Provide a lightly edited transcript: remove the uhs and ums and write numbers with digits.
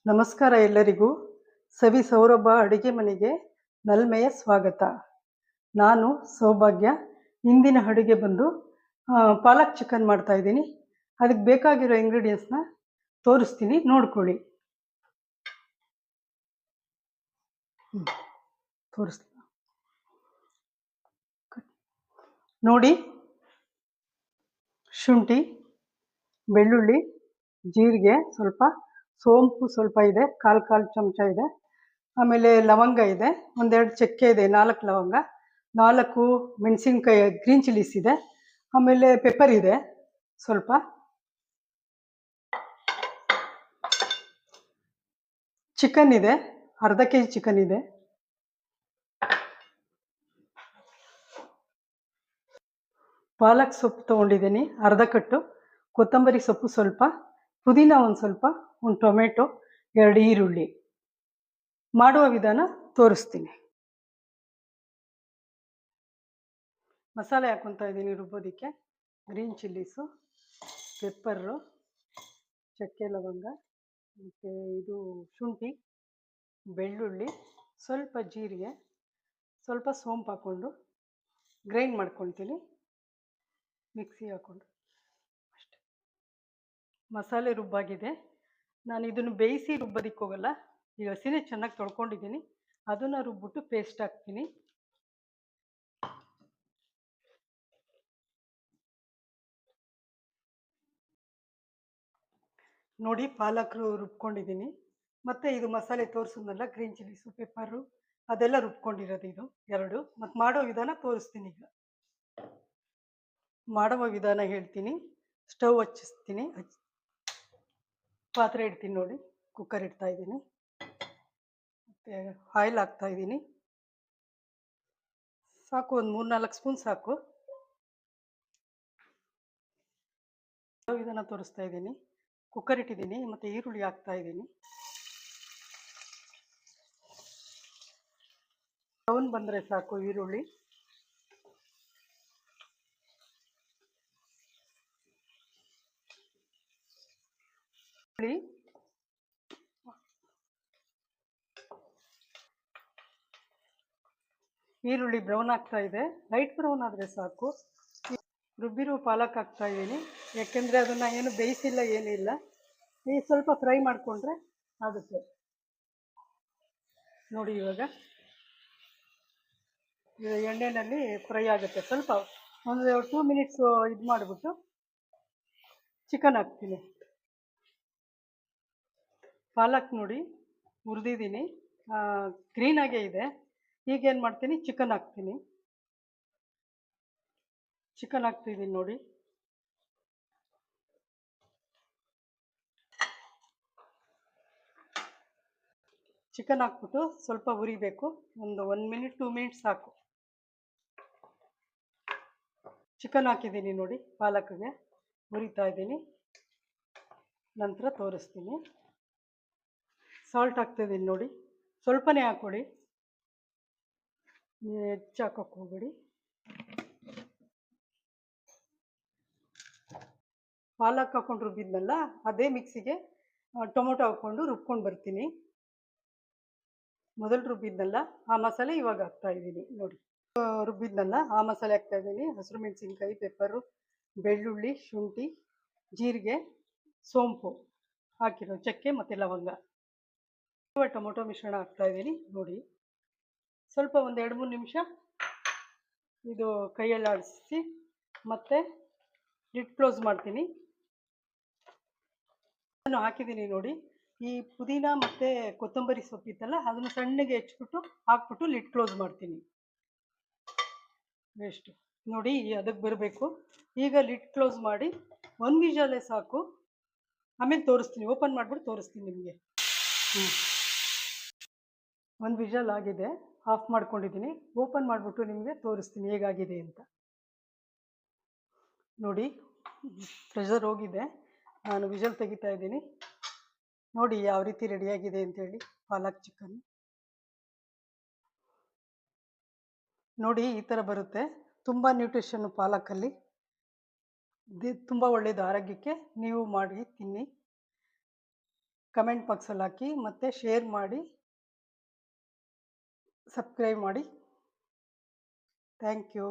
ನಮಸ್ಕಾರ ಎಲ್ಲರಿಗೂ. ಸವಿ ಸೌರಭ ಅಡುಗೆ ಮನೆಗೆ ನಲ್ಮೆಯ ಸ್ವಾಗತ. ನಾನು ಸೌಭಾಗ್ಯ. ಇಂದಿನ ಅಡುಗೆ ಬಂದು ಪಾಲಕ್ ಚಿಕನ್ ಮಾಡ್ತಾ ಇದ್ದೀನಿ. ಅದಕ್ಕೆ ಬೇಕಾಗಿರೋ ಇಂಗ್ರೀಡಿಯೆಂಟ್ಸ್ನ ತೋರಿಸ್ತೀನಿ, ನೋಡ್ಕೊಳ್ಳಿ. ತೋರಿಸ್ತೀನಿ ನೋಡಿ. ಶುಂಠಿ, ಬೆಳ್ಳುಳ್ಳಿ, ಜೀರಿಗೆ ಸ್ವಲ್ಪ, ಸೋಂಪು ಸ್ವಲ್ಪ ಇದೆ, ಕಾಲು ಚಮಚ ಇದೆ. ಆಮೇಲೆ ಲವಂಗ ಇದೆ, ಒಂದೆರಡು ಚಕ್ಕೆ ಇದೆ, 4 ಲವಂಗ, 4 ಮೆಣಸಿನ್ಕಾಯಿ ಗ್ರೀನ್ ಚಿಲ್ಲೀಸ್ ಇದೆ. ಆಮೇಲೆ ಪೆಪ್ಪರ್ ಇದೆ ಸ್ವಲ್ಪ. ಚಿಕನ್ ಇದೆ, ಅರ್ಧ kg ಚಿಕನ್ ಇದೆ. ಪಾಲಕ್ ಸೊಪ್ಪು ತೊಗೊಂಡಿದ್ದೀನಿ ಅರ್ಧ ಕಟ್ಟು, ಕೊತ್ತಂಬರಿ ಸೊಪ್ಪು ಸ್ವಲ್ಪ, ಪುದೀನ ಒಂದು ಸ್ವಲ್ಪ, ಒಂದು ಟೊಮೆಟೊ, 2 ಈರುಳ್ಳಿ. ಮಾಡುವ ವಿಧಾನ ತೋರಿಸ್ತೀನಿ. ಮಸಾಲೆ ಹಾಕ್ಕೊತಾ ಇದ್ದೀನಿ ರುಬ್ಬೋದಕ್ಕೆ. ಗ್ರೀನ್ ಚಿಲ್ಲೀಸು, ಪೆಪ್ಪರು, ಚಕ್ಕೆ ಲವಂಗ, ಮತ್ತು ಇದು ಶುಂಠಿ, ಬೆಳ್ಳುಳ್ಳಿ, ಸ್ವಲ್ಪ ಜೀರಿಗೆ, ಸ್ವಲ್ಪ ಸೋಂಪು ಹಾಕ್ಕೊಂಡು ಗ್ರೈಂಡ್ ಮಾಡ್ಕೊತೀನಿ, ಮಿಕ್ಸಿ ಹಾಕ್ಕೊಂಡು ಅಷ್ಟೆ. ಮಸಾಲೆ ರುಬ್ಬಾಗಿದೆ. ನಾನು ಇದನ್ನು ಬೇಯಿಸಿ ರುಬ್ಬೋದಕ್ಕೆ ಹೋಗಲ್ಲ. ಈಗ ಹಸಿನೇ ಚೆನ್ನಾಗಿ ತೊಳ್ಕೊಂಡಿದ್ದೀನಿ, ಅದನ್ನು ರುಬ್ಬಿಟ್ಟು ಪೇಸ್ಟ್ ಹಾಕ್ತೀನಿ. ನೋಡಿ, ಪಾಲಕರು ರುಬ್ಕೊಂಡಿದ್ದೀನಿ. ಮತ್ತು ಇದು ಮಸಾಲೆ ತೋರಿಸಿದ್ನಲ್ಲ, ಗ್ರೀನ್ ಚಿಲ್ಲೀಸು, ಪೆಪ್ಪರು, ಅದೆಲ್ಲ ರುಬ್ಕೊಂಡಿರೋದು ಇದು 2. ಮತ್ತು ಮಾಡೋ ವಿಧಾನ ತೋರಿಸ್ತೀನಿ. ಈಗ ಮಾಡುವ ವಿಧಾನ ಹೇಳ್ತೀನಿ. ಸ್ಟವ್ ಹಚ್ಚಿಸ್ತೀನಿ, ಪಾತ್ರೆ ಇಡ್ತೀನಿ. ನೋಡಿ, ಕುಕ್ಕರ್ ಇಡ್ತಾ ಇದ್ದೀನಿ, ಮತ್ತು ಆಯಿಲ್ ಹಾಕ್ತಾ ಇದ್ದೀನಿ. ಸಾಕು, ಒಂದು 3-4 ಸ್ಪೂನ್ ಸಾಕು. ವಿಧಾನ ತೋರಿಸ್ತಾ ಇದ್ದೀನಿ. ಕುಕ್ಕರ್ ಇಟ್ಟಿದ್ದೀನಿ, ಮತ್ತು ಈರುಳ್ಳಿ ಹಾಕ್ತಾ ಇದ್ದೀನಿ. ಬ್ರೌನ್ ಬಂದರೆ ಸಾಕು ಈರುಳ್ಳಿ. ಈರುಳ್ಳಿ ಬ್ರೌನ್ ಆಗ್ತಾ ಇದೆ, ಲೈಟ್ ಬ್ರೌನ್ ಆದರೆ ಸಾಕು. ರುಬ್ಬಿರೋ ಪಾಲಕ್ ಹಾಕ್ತಾ ಇದ್ದೀನಿ, ಯಾಕೆಂದರೆ ಅದನ್ನು ಏನು ಬೇಯಿಸಿಲ್ಲ, ಏನಿಲ್ಲ. ಈ ಸ್ವಲ್ಪ ಫ್ರೈ ಮಾಡಿಕೊಂಡ್ರೆ ಆಗುತ್ತೆ. ನೋಡಿ, ಇವಾಗ ಎಣ್ಣೆಯಲ್ಲಿ ಫ್ರೈ ಆಗುತ್ತೆ. ಸ್ವಲ್ಪ ಒಂದು 2 ಮಿನಿಟ್ಸ್ ಇದು ಮಾಡಿಬಿಟ್ಟು ಚಿಕನ್ ಹಾಕ್ತೀನಿ. ಪಾಲಕ್ ನೋಡಿ ಹುರಿದಿದ್ದೀನಿ, ಗ್ರೀನಾಗೇ ಇದೆ. ಈಗೇನು ಮಾಡ್ತೀನಿ, ಚಿಕನ್ ಹಾಕ್ತೀನಿ. ಚಿಕನ್ ಹಾಕ್ತಿದ್ದೀನಿ ನೋಡಿ. ಚಿಕನ್ ಹಾಕ್ಬಿಟ್ಟು ಸ್ವಲ್ಪ ಹುರಿಬೇಕು, ಒಂದು 1 ಮಿನಿಟ್ 2 ಮಿನಿಟ್ಸ್ ಸಾಕು. ಚಿಕನ್ ಹಾಕಿದ್ದೀನಿ ನೋಡಿ, ಪಾಲಕ್ಗೆ ಹುರಿತಾ ಇದ್ದೀನಿ. ನಂತರ ತೋರಿಸ್ತೀನಿ. ಸಾಲ್ಟ್ ಹಾಕ್ತಿದ್ದೀನಿ ನೋಡಿ, ಸ್ವಲ್ಪನೇ ಹಾಕ್ಕೊಡಿ, ಹೆಚ್ಚು ಹಾಕೋಕ್ಕೆ ಹೋಗ್ಬೇಡಿ. ಪಾಲಕ್ ಹಾಕ್ಕೊಂಡು ರುಬ್ಬಿದ್ನಲ್ಲ, ಅದೇ ಮಿಕ್ಸಿಗೆ ಟೊಮೊಟೊ ಹಾಕ್ಕೊಂಡು ರುಬ್ಕೊಂಡು ಬರ್ತೀನಿ. ಮೊದಲು ರುಬ್ಬಿದ್ನಲ್ಲ ಆ ಮಸಾಲೆ ಇವಾಗ ಹಾಕ್ತಾ ಇದ್ದೀನಿ ನೋಡಿ. ರುಬ್ಬಿದ್ನಲ್ಲ ಆ ಮಸಾಲೆ ಹಾಕ್ತಾ ಇದ್ದೀನಿ. ಹಸಿರು ಮೆಣಸಿನ್ಕಾಯಿ, ಪೆಪ್ಪರು, ಬೆಳ್ಳುಳ್ಳಿ, ಶುಂಠಿ, ಜೀರಿಗೆ, ಸೋಂಪು ಹಾಕಿರೋ, ಚಕ್ಕೆ ಮತ್ತು ಲವಂಗ, ಟೊಮೊಟೊ ಮಿಶ್ರಣ ಹಾಕ್ತಾ ಇದ್ದೀನಿ ನೋಡಿ. ಸ್ವಲ್ಪ ಒಂದು 2-3 ನಿಮಿಷ ಇದು ಕೈಯಲ್ಲಿ ಆಡಿಸಿ ಮತ್ತೆ ಲಿಡ್ ಕ್ಲೋಸ್ ಮಾಡ್ತೀನಿ. ನಾನು ಹಾಕಿದ್ದೀನಿ ನೋಡಿ. ಈ ಪುದೀನ ಮತ್ತು ಕೊತ್ತಂಬರಿ ಸೊಪ್ಪಿತ್ತಲ್ಲ, ಅದನ್ನು ಸಣ್ಣಗೆ ಹೆಚ್ಚಿಬಿಟ್ಟು ಹಾಕ್ಬಿಟ್ಟು ಲಿಡ್ ಕ್ಲೋಸ್ ಮಾಡ್ತೀನಿ. ವೇಸ್ಟು ನೋಡಿ, ಅದಕ್ಕೆ ಬರಬೇಕು. ಈಗ ಲಿಡ್ ಕ್ಲೋಸ್ ಮಾಡಿ 1 ವಿಷಲೇ ಸಾಕು. ಆಮೇಲೆ ತೋರಿಸ್ತೀನಿ, ಓಪನ್ ಮಾಡಿಬಿಟ್ಟು ತೋರಿಸ್ತೀನಿ ನಿಮಗೆ. 1 ವಿಷಲ್ ಆಗಿದೆ, ಆಫ್ ಮಾಡ್ಕೊಂಡಿದ್ದೀನಿ. ಓಪನ್ ಮಾಡಿಬಿಟ್ಟು ನಿಮಗೆ ತೋರಿಸ್ತೀನಿ ಹೇಗಾಗಿದೆ ಅಂತ. ನೋಡಿ, ಪ್ರೆಷರ್ ಹೋಗಿದೆ, ನಾನು ವಿಷಲ್ ತೆಗಿತಾ ಇದ್ದೀನಿ. ನೋಡಿ ಯಾವ ರೀತಿ ರೆಡಿಯಾಗಿದೆ ಅಂತೇಳಿ ಪಾಲಕ್ ಚಿಕನ್. ನೋಡಿ, ಈ ಥರ ಬರುತ್ತೆ. ತುಂಬ ನ್ಯೂಟ್ರಿಷನ್ನು ಪಾಲಕಲ್ಲಿ. ಇದು ತುಂಬ ಒಳ್ಳೆಯದು ಆರೋಗ್ಯಕ್ಕೆ. ನೀವು ಮಾಡಿ ತಿನ್ನಿ. ಕಮೆಂಟ್ ಬಾಕ್ಸಲ್ಲಿ ಹಾಕಿ ಮತ್ತು ಶೇರ್ ಮಾಡಿ, ಸಬ್ಸ್ಕ್ರೈಬ್ ಮಾಡಿ. Thank you.